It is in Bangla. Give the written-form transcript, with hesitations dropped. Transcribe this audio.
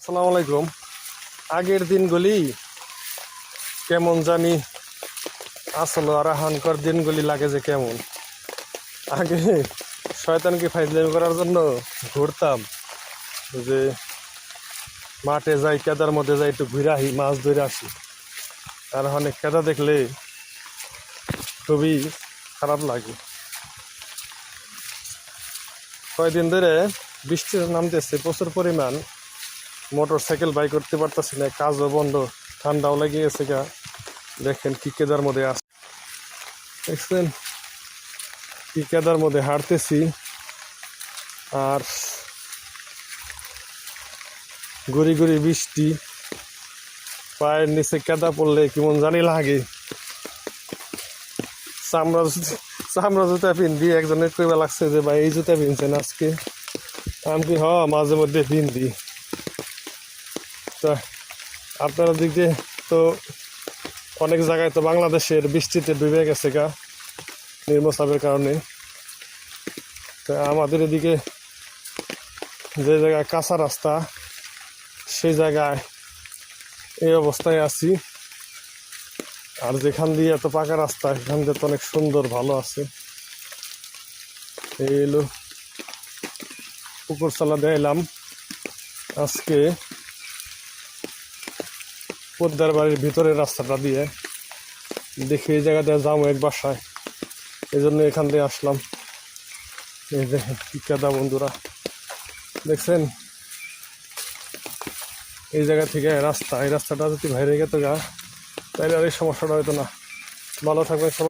আসসালামু আলাইকুম। আগের দিনগুলি কেমন জানি আসলো, আর এখনকার দিনগুলি লাগে যে কেমন। আগে শয়তানকে ফাইজলামি করার জন্য ঘুরতাম, যে মাঠে যাই, কেদার মধ্যে যাই, একটু ঘুরে আসি, মাছ ধরে আসি। আর অনেক কেদা দেখলে খুবই খারাপ লাগে। কয়দিন ধরে বৃষ্টি নামতেছে প্রচুর পরিমাণ, মোটর সাইকেল বাইক করতে পারতেছি না, কাজও বন্ধ, ঠান্ডাও লেগে গেছে গা। দেখেন কি কেদার মধ্যে আস দেখছেন, কি কেদার মধ্যে হাঁটতেছি, আর গুড়ি গুড়ি বৃষ্টি, পায়ের নিচে কেদা পড়লে কেমন জানি লাগে। চামড়া জুতা পিনবি, একজনের কইবা লাগছে যে ভাই এই জুতা পিনছেন আজকে। আমি মাঝে মধ্যে পিনবি। তা আপনার দিক দিয়ে তো অনেক জায়গায় তো বাংলাদেশের বৃষ্টিতে ডুবে গেছে গা, নিম্নচাপের কারণে। তা আমাদের এদিকে যে জায়গায় কাঁচা রাস্তা, সেই জায়গায় এই অবস্থায় আছি। আর যেখান দিয়ে এত পাকা রাস্তা, সেখান দিয়ে তো অনেক সুন্দর ভালো আছে। এই এলো পুকুর চালা দেয়লাম আজকে পোদ্দার বাড়ির ভিতরের রাস্তাটা দিয়ে। দেখি এই জায়গা দিয়ে যাবো এক বাসায়, এই জন্য এখান দিয়ে আসলাম। এই দেখেন কি কাদা বন্ধুরা, দেখছেন? এই জায়গা থেকে রাস্তা, এই রাস্তাটা যদি বাইরে গেত গা, তাহলে আর এই সমস্যাটা হতো না। ভালো থাকবেন সবাই।